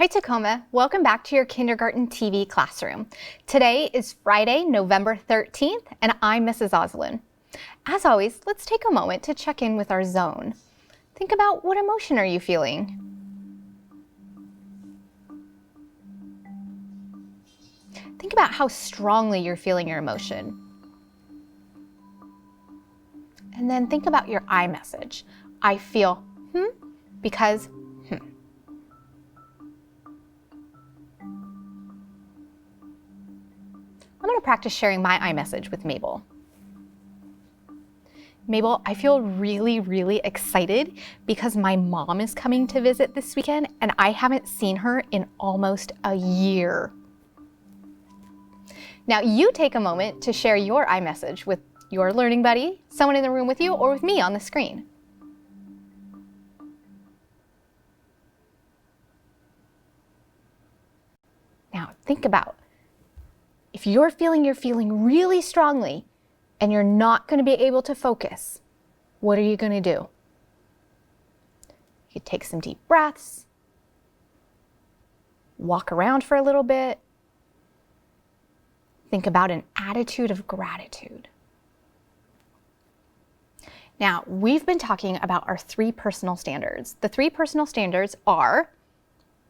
Hi Tacoma, welcome back to your kindergarten TV classroom. Today is Friday, November 13th, and I'm Mrs. Oslin. As always, let's take a moment to check in with our zone. Think about what emotion are you feeling? Think about how strongly you're feeling your emotion. And then think about your I message. I feel because I'm going to practice sharing my I message with Mabel. Mabel, I feel really excited because my mom is coming to visit this weekend and I haven't seen her in almost a year. Now you take a moment to share your I message with your learning buddy, someone in the room with you, or with me on the screen. Now think about if you're feeling really strongly and you're not going to be able to focus, what are you going to do? You take some deep breaths, walk around for a little bit, think about an attitude of gratitude. Now, we've been talking about our 3 personal standards. The 3 personal standards are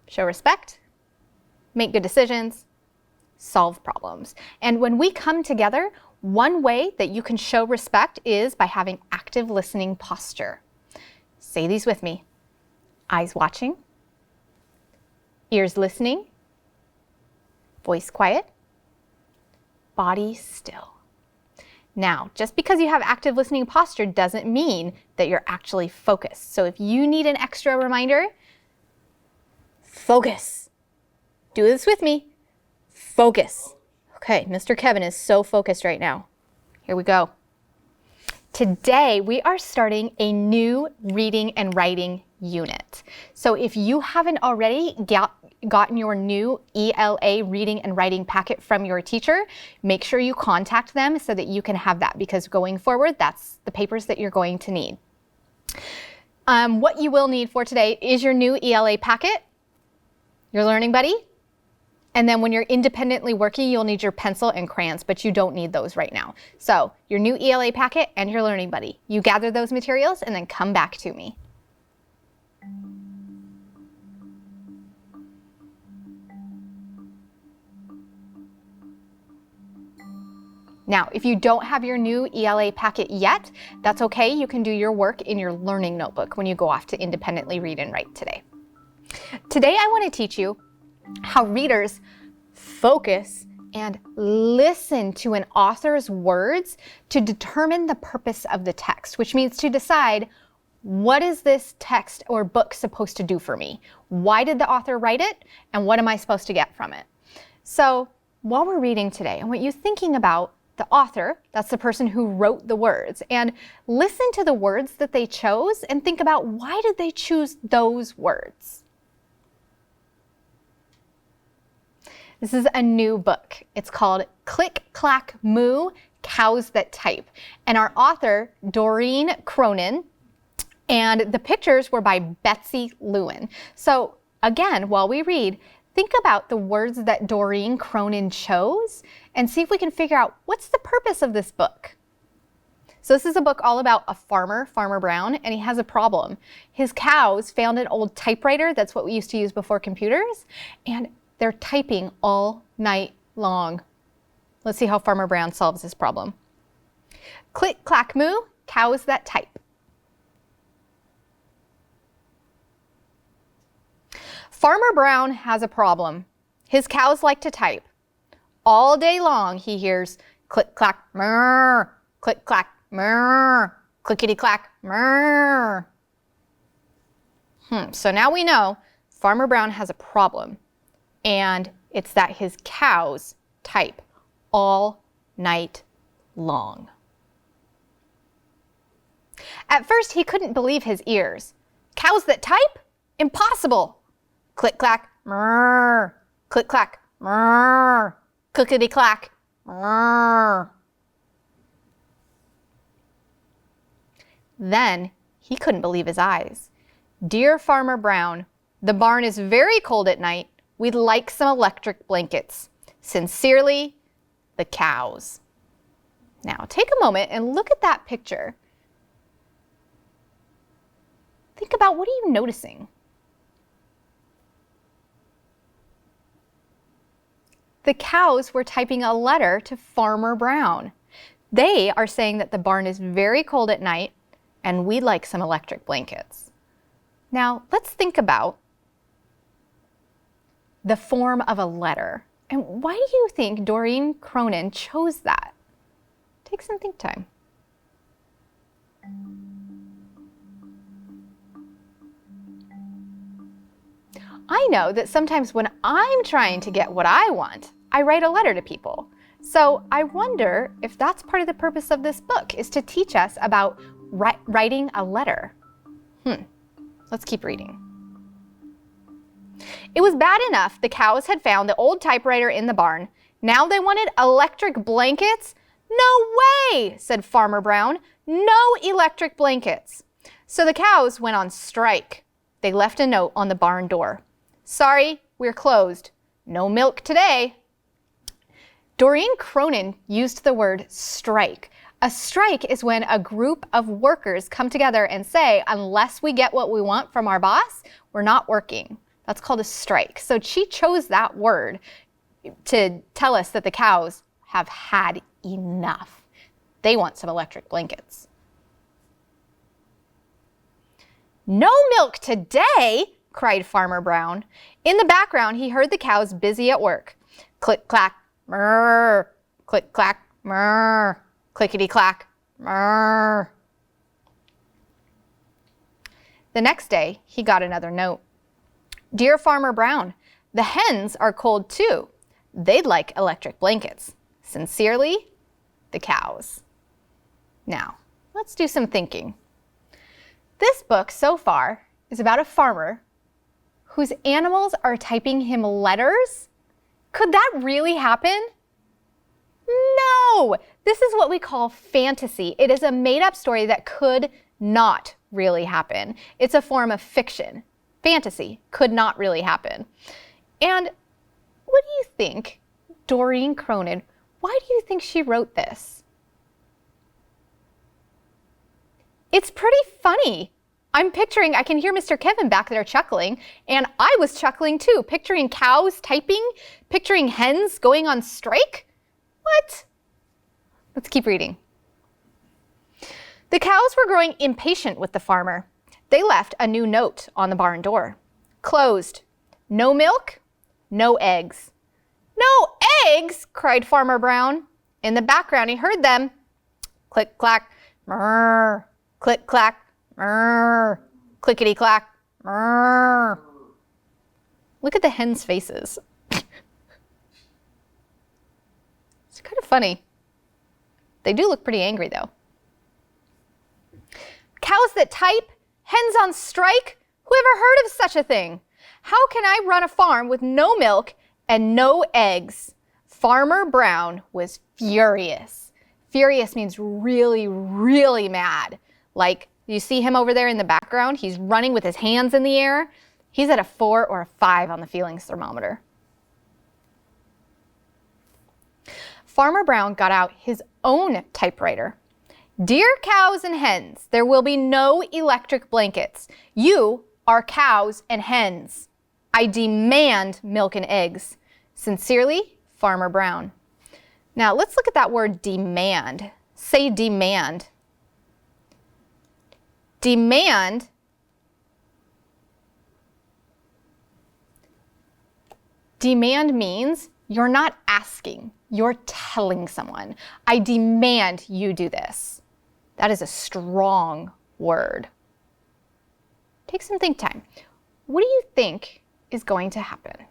show respect, make good decisions, solve problems. And when we come together, one way that you can show respect is by having active listening posture. Say these with me. Eyes watching, ears listening, voice quiet, body still. Now, just because you have active listening posture doesn't mean that you're actually focused. So if you need an extra reminder, focus. Do this with me. Focus. Okay, Mr. Kevin is so focused right now. Here we go. Today, we are starting a new reading and writing unit. So if you haven't already gotten your new ELA reading and writing packet from your teacher, make sure you contact them so that you can have that, because going forward, that's the papers that you're going to need. What you will need for today is your new ELA packet, your learning buddy, and then when you're independently working, you'll need your pencil and crayons, but you don't need those right now. So your new ELA packet and your learning buddy. You gather those materials and then come back to me. Now, if you don't have your new ELA packet yet, that's okay. You can do your work in your learning notebook when you go off to independently read and write today. Today, I want to teach you how readers focus and listen to an author's words to determine the purpose of the text, which means to decide, what is this text or book supposed to do for me? Why did the author write it? And what am I supposed to get from it? So while we're reading today, I want you thinking about the author, that's the person who wrote the words, and listen to the words that they chose and think about, why did they choose those words? This is a new book. It's called Click, Clack, Moo, Cows That Type. And our author, Doreen Cronin, and the pictures were by Betsy Lewin. So again, while we read, think about the words that Doreen Cronin chose and see if we can figure out what's the purpose of this book. So this is a book all about a farmer, Farmer Brown, and he has a problem. His cows found an old typewriter, that's what we used to use before computers, and they're typing all night long. Let's see how Farmer Brown solves this problem. Click, clack, moo, cows that type. Farmer Brown has a problem. His cows like to type. All day long he hears click, clack, mrrr, click, clack, mrrr, clickety, clack, mrrr. So now we know Farmer Brown has a problem. And it's that his cows type all night long. At first, he couldn't believe his ears. Cows that type? Impossible! Click, clack, mrrr, click, clack, mrrr, clickety, clack, mrrr. Then he couldn't believe his eyes. Dear Farmer Brown, The barn is very cold at night. We'd like some electric blankets. Sincerely, the cows. Now, take a moment and look at that picture. Think about, what are you noticing? The cows were typing a letter to Farmer Brown. They are saying that the barn is very cold at night and we'd like some electric blankets. Now, let's think about the form of a letter. And why do you think Doreen Cronin chose that? Take some think time. I know that sometimes when I'm trying to get what I want, I write a letter to people. So I wonder if that's part of the purpose of this book, is to teach us about writing a letter. Let's keep reading. It was bad enough the cows had found the old typewriter in the barn. Now they wanted electric blankets? No way, said Farmer Brown. No electric blankets. So the cows went on strike. They left a note on the barn door. Sorry, we're closed. No milk today. Doreen Cronin used the word strike. A strike is when a group of workers come together and say, unless we get what we want from our boss, we're not working. That's called a strike. So she chose that word to tell us that the cows have had enough. They want some electric blankets. No milk today, cried Farmer Brown. In the background, he heard the cows busy at work. Click, clack, mrrr, click, clack, mrrr, clickety, clack, mrrr. The next day, he got another note. Dear Farmer Brown, the hens are cold too. They'd like electric blankets. Sincerely, the cows. Now, let's do some thinking. This book so far is about a farmer whose animals are typing him letters. Could that really happen? No! This is what we call fantasy. It is a made-up story that could not really happen. It's a form of fiction. Fantasy could not really happen. And what do you think, Doreen Cronin, why do you think she wrote this? It's pretty funny. I can hear Mr. Kevin back there chuckling, and I was chuckling too, picturing cows typing, picturing hens going on strike. What? Let's keep reading. The cows were growing impatient with the farmer. They left a new note on the barn door. Closed. No milk, no eggs. No eggs, cried Farmer Brown. In the background, he heard them. Click, clack, mrrr, click, clack, mrrr, clickety, clack, mrrr. Look at the hens' faces. It's kind of funny. They do look pretty angry, though. Cows that type, hens on strike? Who ever heard of such a thing? How can I run a farm with no milk and no eggs? Farmer Brown was furious. Furious means really, really mad. Like, you see him over there in the background? He's running with his hands in the air. He's at a 4 or a 5 on the feelings thermometer. Farmer Brown got out his own typewriter. Dear cows and hens, there will be no electric blankets. You are cows and hens. I demand milk and eggs. Sincerely, Farmer Brown. Now let's look at that word demand. Say demand. Demand means you're not asking, you're telling someone. I demand you do this. That is a strong word. Take some think time. What do you think is going to happen?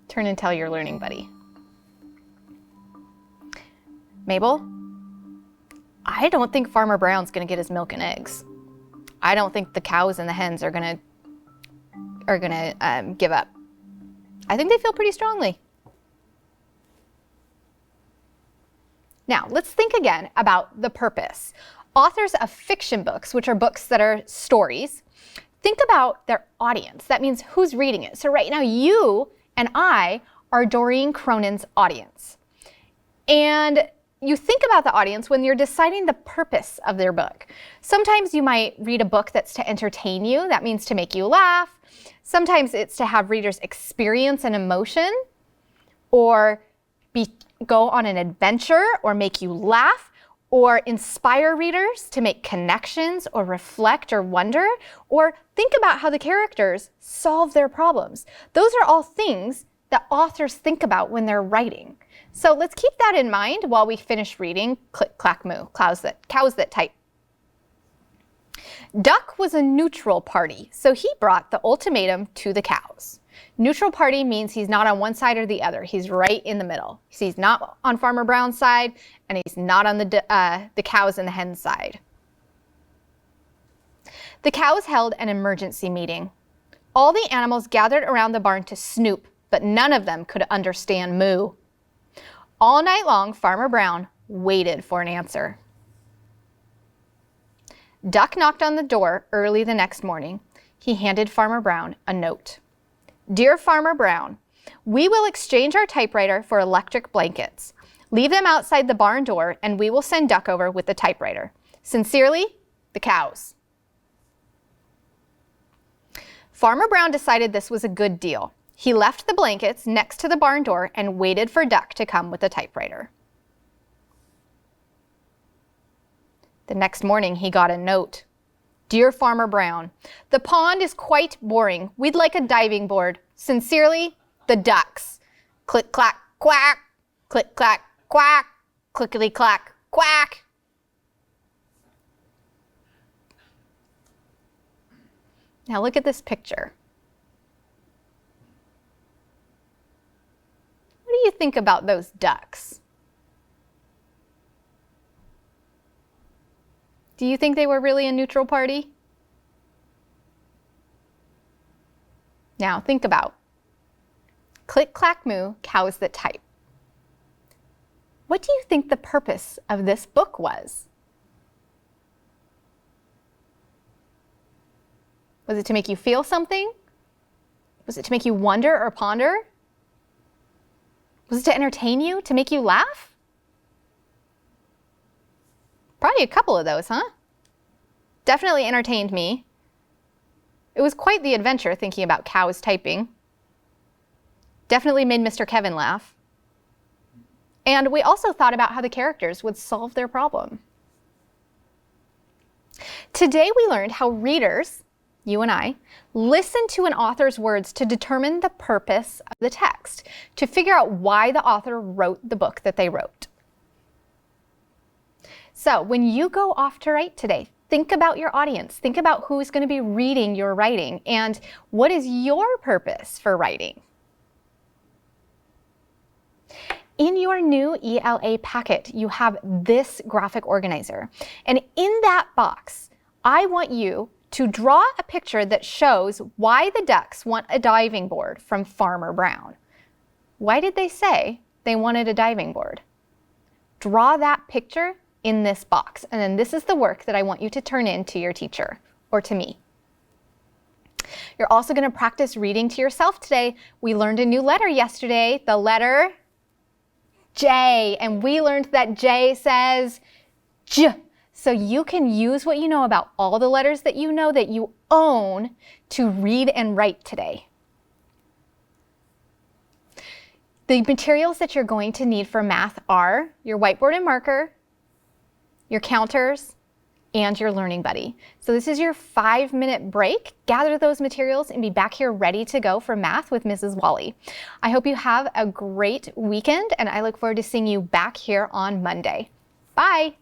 Turn and tell your learning buddy. Mabel, I don't think Farmer Brown's going to get his milk and eggs. I don't think the cows and the hens are going to give up. I think they feel pretty strongly. Now, let's think again about the purpose. Authors of fiction books, which are books that are stories, think about their audience. That means who's reading it. So right now, you and I are Doreen Cronin's audience. And you think about the audience when you're deciding the purpose of their book. Sometimes you might read a book that's to entertain you. That means to make you laugh. Sometimes it's to have readers experience an emotion or go on an adventure or make you laugh or inspire readers to make connections or reflect or wonder or think about how the characters solve their problems. Those are all things that authors think about when they're writing. So let's keep that in mind while we finish reading Click, Clack, Moo, Cows That Type. Duck was a neutral party, so he brought the ultimatum to the cows. Neutral party means he's not on one side or the other. He's right in the middle. He's not on Farmer Brown's side, and he's not on the cows and the hen's side. The cows held an emergency meeting. All the animals gathered around the barn to snoop, but none of them could understand moo. All night long, Farmer Brown waited for an answer. Duck knocked on the door early the next morning. He handed Farmer Brown a note. Dear Farmer Brown, we will exchange our typewriter for electric blankets. Leave them outside the barn door and we will send Duck over with the typewriter. Sincerely, the cows. Farmer Brown decided this was a good deal. He left the blankets next to the barn door and waited for Duck to come with the typewriter. The next morning, he got a note. Dear Farmer Brown, the pond is quite boring. We'd like a diving board. Sincerely, the ducks. Click, clack, quack. Click, clack, quack. Clickety, clack, quack. Now look at this picture. What do you think about those ducks? Do you think they were really a neutral party? Now think about Click, Clack, Moo, Cows That Type. What do you think the purpose of this book was? Was it to make you feel something? Was it to make you wonder or ponder? Was it to entertain you, to make you laugh? Probably a couple of those, huh? Definitely entertained me. It was quite the adventure thinking about cows typing. Definitely made Mr. Kevin laugh. And we also thought about how the characters would solve their problem. Today we learned how readers, you and I, listen to an author's words to determine the purpose of the text, to figure out why the author wrote the book that they wrote. So when you go off to write today, think about your audience. Think about who's going to be reading your writing and what is your purpose for writing. In your new ELA packet, you have this graphic organizer. And in that box, I want you to draw a picture that shows why the ducks want a diving board from Farmer Brown. Why did they say they wanted a diving board? Draw that picture in this box. And then this is the work that I want you to turn in to your teacher or to me. You're also going to practice reading to yourself today. We learned a new letter yesterday, the letter J, and we learned that J says J. So you can use what you know about all the letters that you own to read and write today. The materials that you're going to need for math are your whiteboard and marker, your counters, and your learning buddy. So this is your 5-minute break. Gather those materials and be back here ready to go for math with Mrs. Wally. I hope you have a great weekend and I look forward to seeing you back here on Monday. Bye.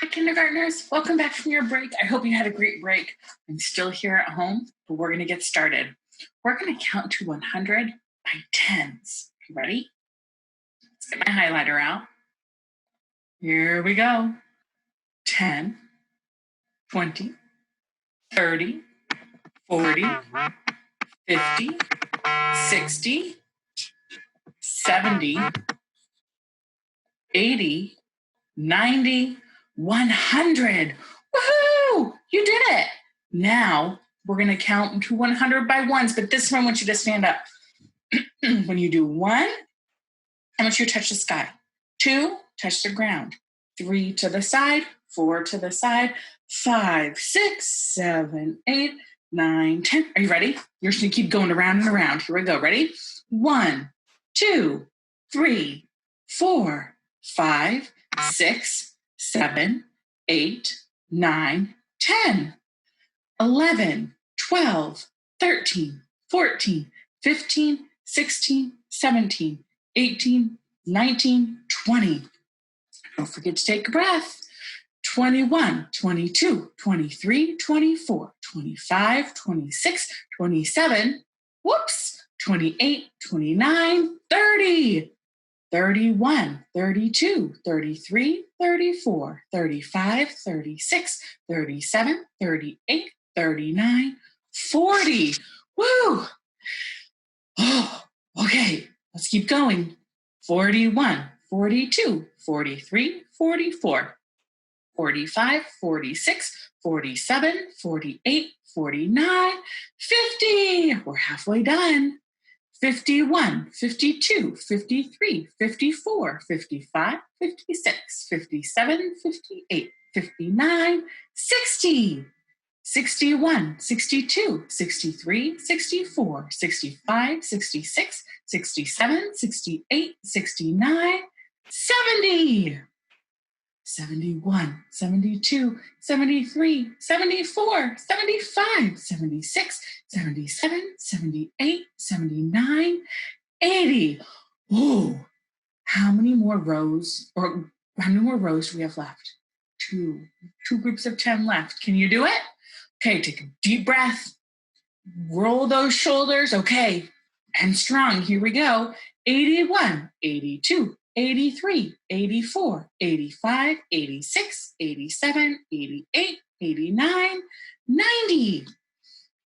Hi, kindergartners. Welcome back from your break. I hope you had a great break. I'm still here at home, but we're going to get started. We're going to count to 100 by tens. You ready? Let's get my highlighter out. Here we go. 10, 20, 30, 40, 50, 60, 70, 80, 90, 100. Woohoo! You did it. Now we're going to count to 100 by ones, but this one I want you to stand up. When you do 1, I want you to touch the sky. 2, touch the ground. 3 to the side, 4 to the side, 5, 6, 7, 8, 9, 10. Are you ready? You're just going to keep going around and around. Here we go. Ready? 1, 2, 3, 4, 5, 6, 7, 8, 9, 10, 11, 12, 13, 14, 15, 16, 17, 18, 19, 20. Don't forget to take a breath. 21, 22, 23, 24, 25, 26, 27, 28, 29, 30. 31, 32, 33, 34, 35, 36, 37, 38, 39, 40. Woo! Oh, okay, let's keep going. 41, 42, 43, 44, 45, 46, 47, 48, 49, 50. We're halfway done. 51, 52, 53, 54, 55, 56, 57, 58, 59, 60. 61, 62, 63, 64, 65, 66, 67, 68, 69, 70. 71, 72, 73, 74, 75, 76, 77, 78, 79, 80. Ooh, how many more rows do we have left? Two groups of 10 left. Can you do it? Okay, take a deep breath. Roll those shoulders. Okay, and strong. Here we go. 81, 82, 83, 84, 85, 86, 87, 88, 89, 90,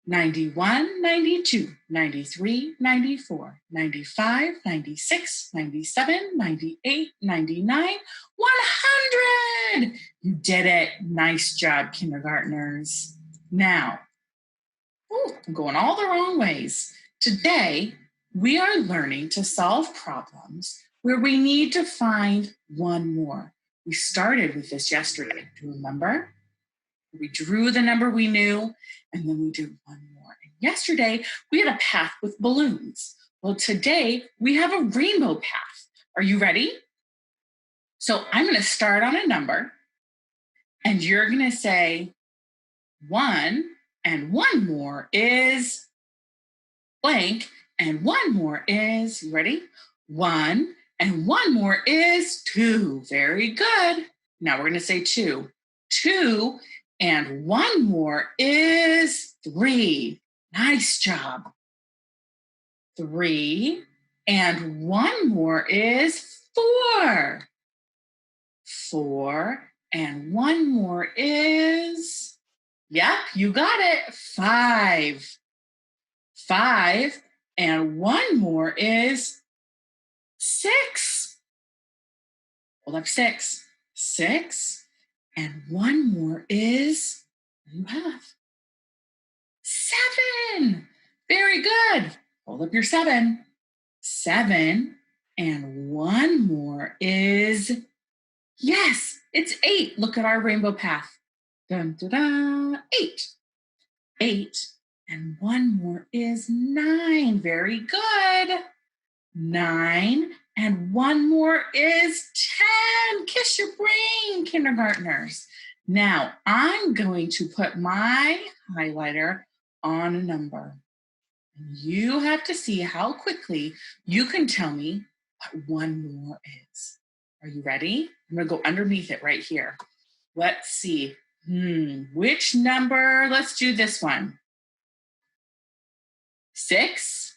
91, 92, 93, 94, 95, 96, 97, 98, 99, 100. You did it. Nice job, kindergartners. Now, I'm going all the wrong ways. Today, we are learning to solve problems where we need to find one more. We started with this yesterday. Do you remember? We drew the number we knew, and then we did one more. And yesterday, we had a path with balloons. Well, today, we have a rainbow path. Are you ready? So I'm going to start on a number, and you're going to say 1, and one more is blank, and one more is, you ready? 1, and one more is 2. Very good. Now we're going to say 2. 2, and one more is 3. Nice job. 3, and one more is 4. 4, and one more is, yep, you got it, 5. 5, and one more is 6. Hold up, 6. 6, and one more is, what do you have? 7. Very good. Hold up your 7. 7, and one more is, yes, it's 8. Look at our rainbow path. Dun, dun, dun, 8. 8, and one more is 9. Very good. 9, and one more is 10. Kiss your brain, kindergartners. Now, I'm going to put my highlighter on a number. You have to see how quickly you can tell me what one more is. Are you ready? I'm going to go underneath it right here. Let's see. Which number? Let's do this one. 6.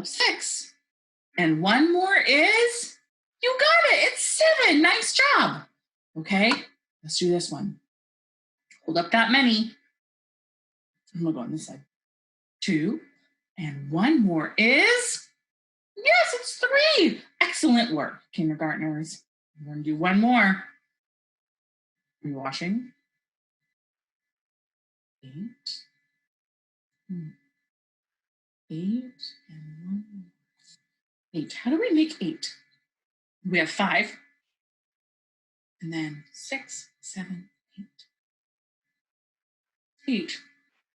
6. And one more is, you got it. It's 7. Nice job. Okay, let's do this one. Hold up that many. I'm going to go on this side. 2. And one more is, yes, it's 3. Excellent work, kindergartners. We're going to do one more. Are you watching? 8. 8 and 1 more. 8. How do we make 8? We have 5. And then 6, 7, 8. 8.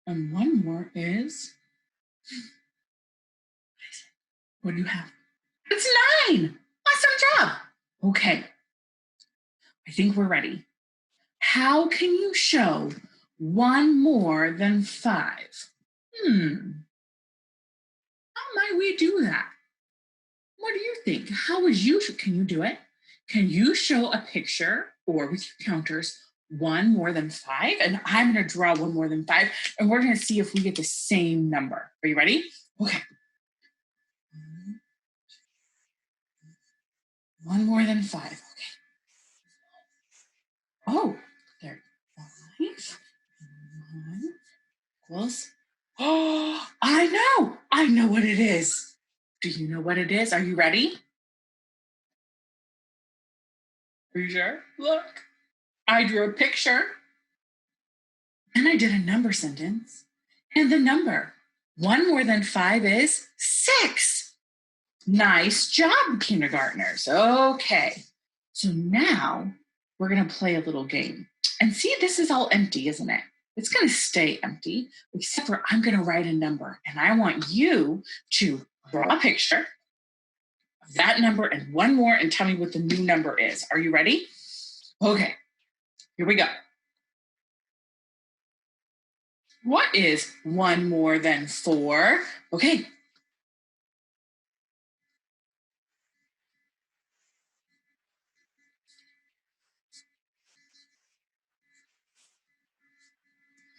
And one more is, what do you have? It's 9. Awesome job. Okay. I think we're ready. How can you show one more than 5? How might we do that? What do you think? Can you do it? Can you show a picture or with your counters one more than 5? And I'm going to draw one more than 5, and we're going to see if we get the same number. Are you ready? Okay. One more than 5. Okay. Oh, there. 5. 1 equals. Oh, I know. I know what it is. Do you know what it is? Are you ready? Are you sure? Look. I drew a picture. And I did a number sentence. And the number 1 more than 5 is 6. Nice job, kindergartners. Okay. So now we're going to play a little game. And see, this is all empty, isn't it? It's going to stay empty, except for I'm going to write a number. And I want you to draw a picture of that number and one more and tell me what the new number is. Are you ready? Okay. Here we go. What is 1 more than 4? Okay.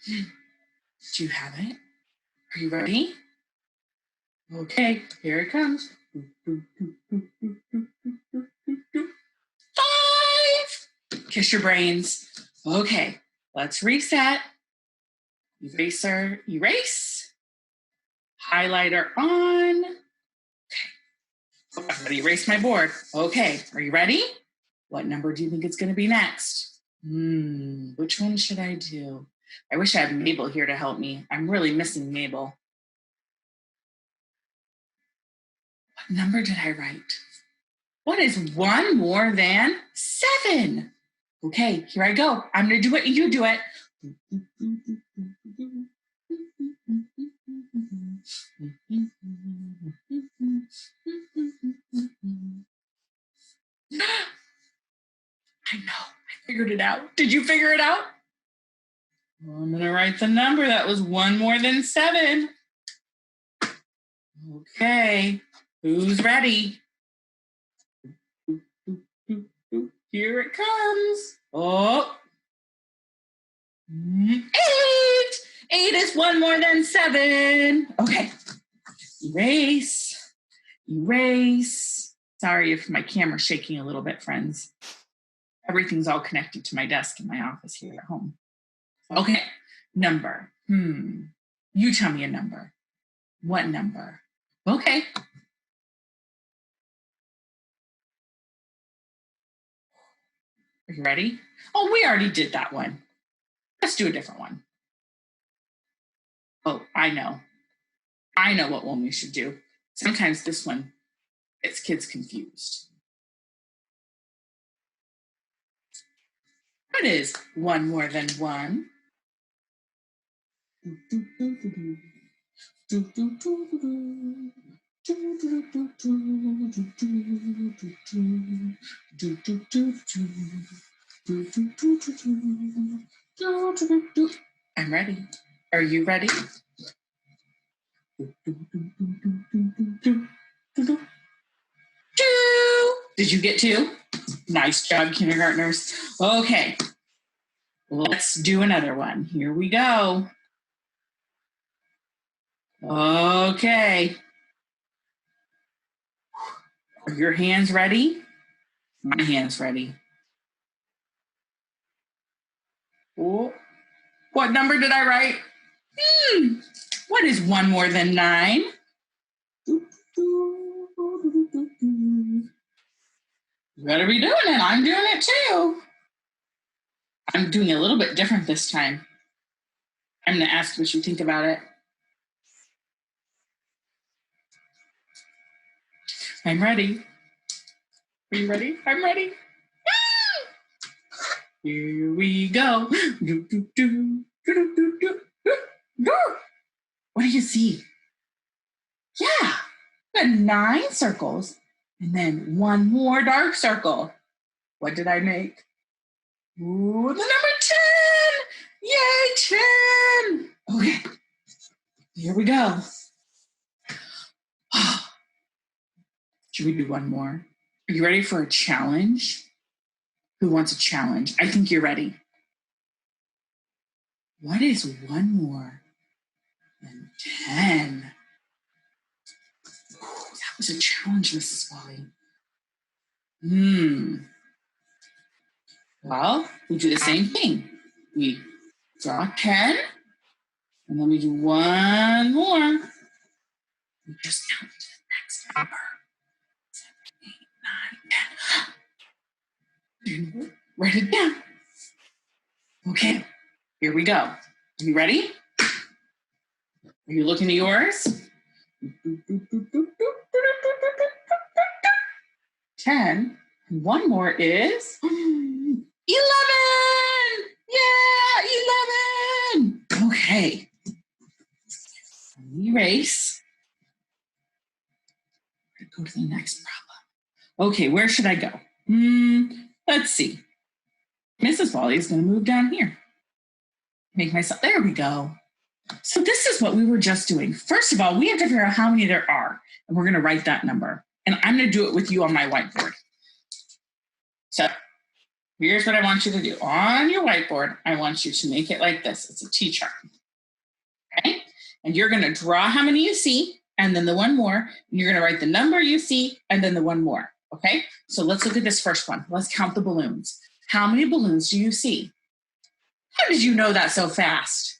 Do you have it? Are you ready? Okay, here it comes. 5! Kiss your brains. Okay, let's reset. Eraser, erase. Highlighter on. Okay. I'm going to erase my board. Okay, are you ready? What number do you think it's going to be next? Which one should I do? I wish I had Mabel here to help me. I'm really missing Mabel. What number did I write? What is 1 more than 7? Okay, here I go. I'm going to do it and you do it. I know, I figured it out. Did you figure it out? Well, I'm going to write the number that was 1 more than 7. Okay, who's ready? Here it comes. Oh, 8. 8 is 1 more than 7. Okay, erase, erase. Sorry if my camera's shaking a little bit, friends. Everything's all connected to my desk in my office here at home. Okay, number. You tell me a number. What number? Okay. Are you ready? Oh, we already did that one. Let's do a different one. Oh, I know. I know what one we should do. Sometimes this one gets kids confused. What is 1 more than 1? I'm ready. Are you ready? 2. Did you get 2? Nice job, kindergartners. Okay. Let's do another one. Here we go. Okay. Are your hands ready? My hand's ready. Oh, what number did I write? What is 1 more than 9? You better be doing it. I'm doing it too. I'm doing it a little bit different this time. I'm going to ask what you think about it. I'm ready. Are you ready? I'm ready. Here we go. What do you see? Yeah, got 9 circles and then 1 more dark circle. What did I make? Ooh, the number 10! Yay, 10! Okay, here we go. Should we do one more? Are you ready for a challenge? Who wants a challenge? I think you're ready. What is 1 more than 10? Ooh, that was a challenge, Mrs. Polly. Well, we do the same thing. We draw 10, and then we do 1 more. We just count to the next number. 7, 8, 9, 10. Write it down. Okay, here we go. Are you ready? Are you looking at yours? 10. And 1 more is 11. Yeah, 11. Okay. Erase. Go to the next problem. Okay, where should I go? Let's see. Mrs. Wally is going to move down here. Make myself, there we go. So this is what we were just doing. First of all, we have to figure out how many there are, and we're going to write that number. And I'm going to do it with you on my whiteboard. So here's what I want you to do. On your whiteboard, I want you to make it like this. It's a T-chart. Okay? And you're going to draw how many you see, and then the 1 more. And you're going to write the number you see, and then the 1 more. Okay? So let's look at this first one. Let's count the balloons. How many balloons do you see? How did you know that so fast?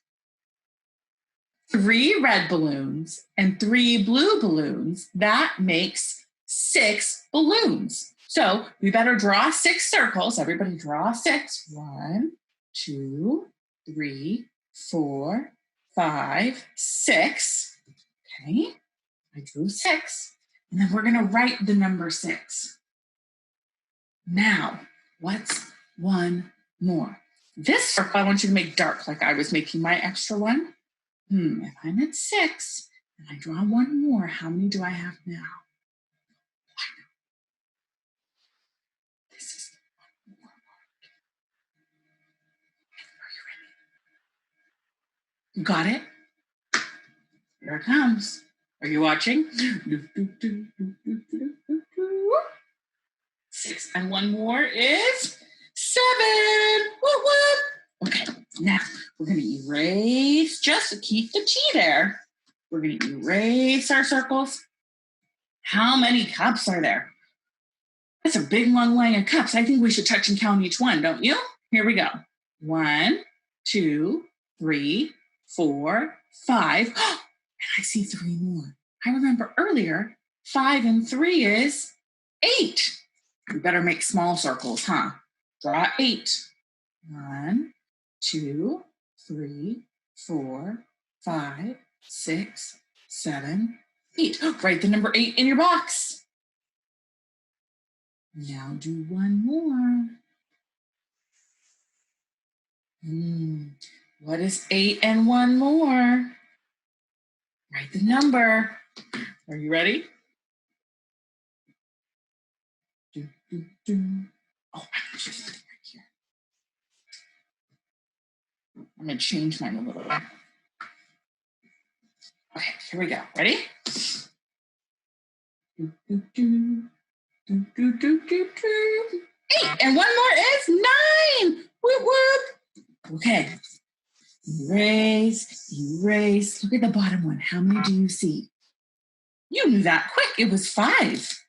3 red balloons and 3 blue balloons. That makes 6 balloons. So we better draw 6 circles. Everybody draw 6. 1, 2, 3, 4, 5, 6. Okay, I drew 6. And then we're going to write the number 6. Now, what's 1 more? This circle I want you to make dark like I was making my extra one. If I'm at 6 and I draw 1 more, how many do I have now? 1. This is 1 more. Are you ready? You got it? Here it comes. Are you watching? 6 and 1 more is 7. Whoop, whoop. Okay, now we're going to erase, just to keep the T there. We're going to erase our circles. How many cups are there? That's a big long line of cups. I think we should touch and count each one, don't you? Here we go. 1, 2, 3, 4, 5. And I see 3 more. I remember earlier, 5 and 3 is 8. We better make small circles, huh? Draw 8. 1, 2, 3, 4, 5, 6, 7, 8. Write the number 8 in your box. Now do 1 more. What is 8 and 1 more? Write the number. Are you ready? Oh, I should put it right here. I'm going to change mine a little bit. Okay, here we go. Ready? 8 and 1 more is 9. Whoop, whoop. Okay. Erase, erase. Look at the bottom one. How many do you see? You knew that quick. It was 5.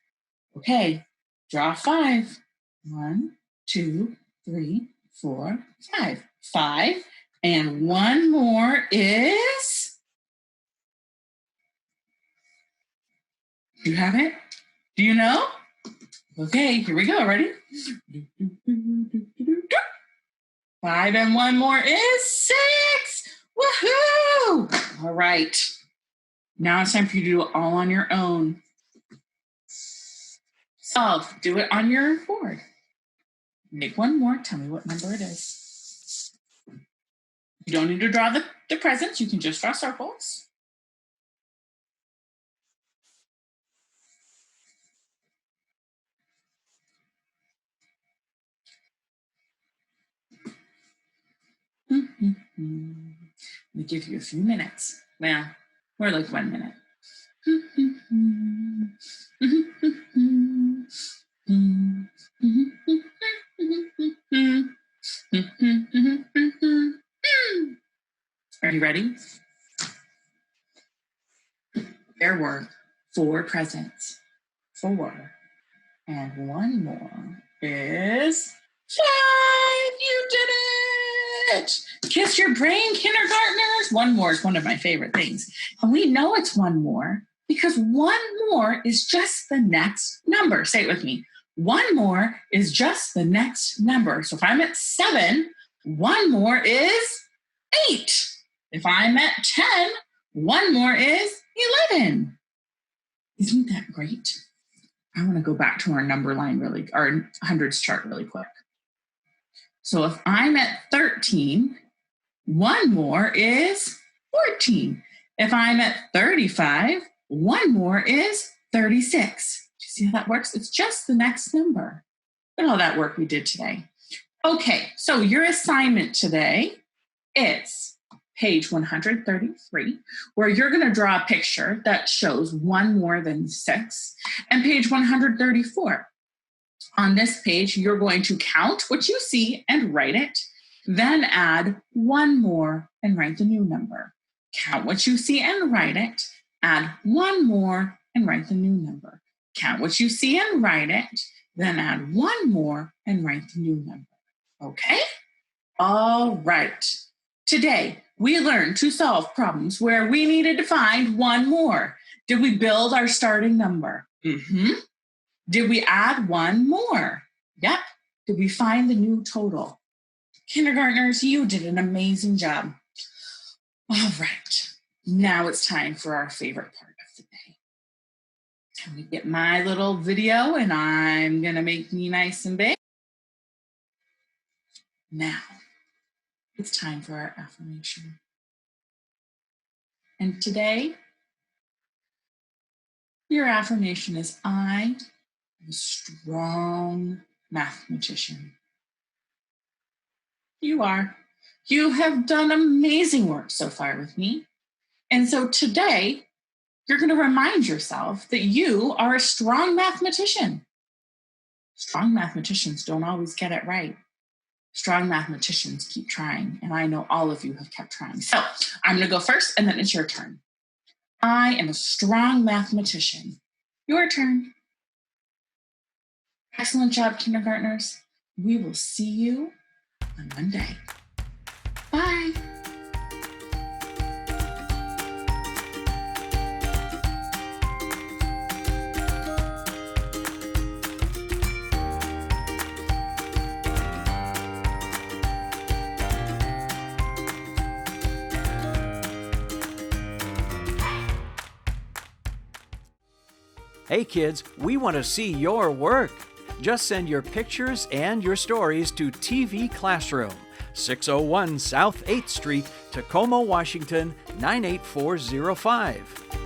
Okay. Draw 5. 1, 2, 3, 4, 5. 5. And one more is. Do you have it? Do you know? Okay, here we go. Ready? 5 and one more is 6. Woohoo! All right. Now it's time for you to do it all on your own. Solve. Do it on your board. Make one more. Tell me what number it is. You don't need to draw the presents. You can just draw circles. Let me give you a few minutes. Well, more like 1 minute. Are you ready? There were 4 presents. 4. And one more is 5. You did it! Kiss your brain, kindergartners. One more is one of my favorite things. And we know it's one more because one more is just the next number. Say it with me. One more is just the next number. So if I'm at 7, one more is 8. If I'm at 10, one more is 11. Isn't that great? I want to go back to our number line our hundreds chart really quick. So if I'm at 13, one more is 14. If I'm at 35, one more is 36. Do you see how that works? It's just the next number. Look at all that work we did today. Okay, so your assignment today is page 133, where you're going to draw a picture that shows one more than 6, and page 134. On this page, you're going to count what you see and write it, then add one more and write the new number. Count what you see and write it, add one more and write the new number. Count what you see and write it, then add one more and write the new number. Okay? All right. Today, we learned to solve problems where we needed to find one more. Did we build our starting number? Mm-hmm. Did we add one more? Yep. Did we find the new total? Kindergartners, you did an amazing job. All right. Now it's time for our favorite part of the day. Let me get my little video, and I'm going to make me nice and big. Now, it's time for our affirmation. And today, your affirmation is, I am a strong mathematician. You are. You have done amazing work so far with me. And so today, you're going to remind yourself that you are a strong mathematician. Strong mathematicians don't always get it right. Strong mathematicians keep trying, and I know all of you have kept trying. So I'm going to go first, and then it's your turn. I am a strong mathematician. Your turn. Excellent job, kindergartners. We will see you on Monday. Bye. Hey kids, we want to see your work. Just send your pictures and your stories to TV Classroom, 601 South 8th Street, Tacoma, Washington, 98405.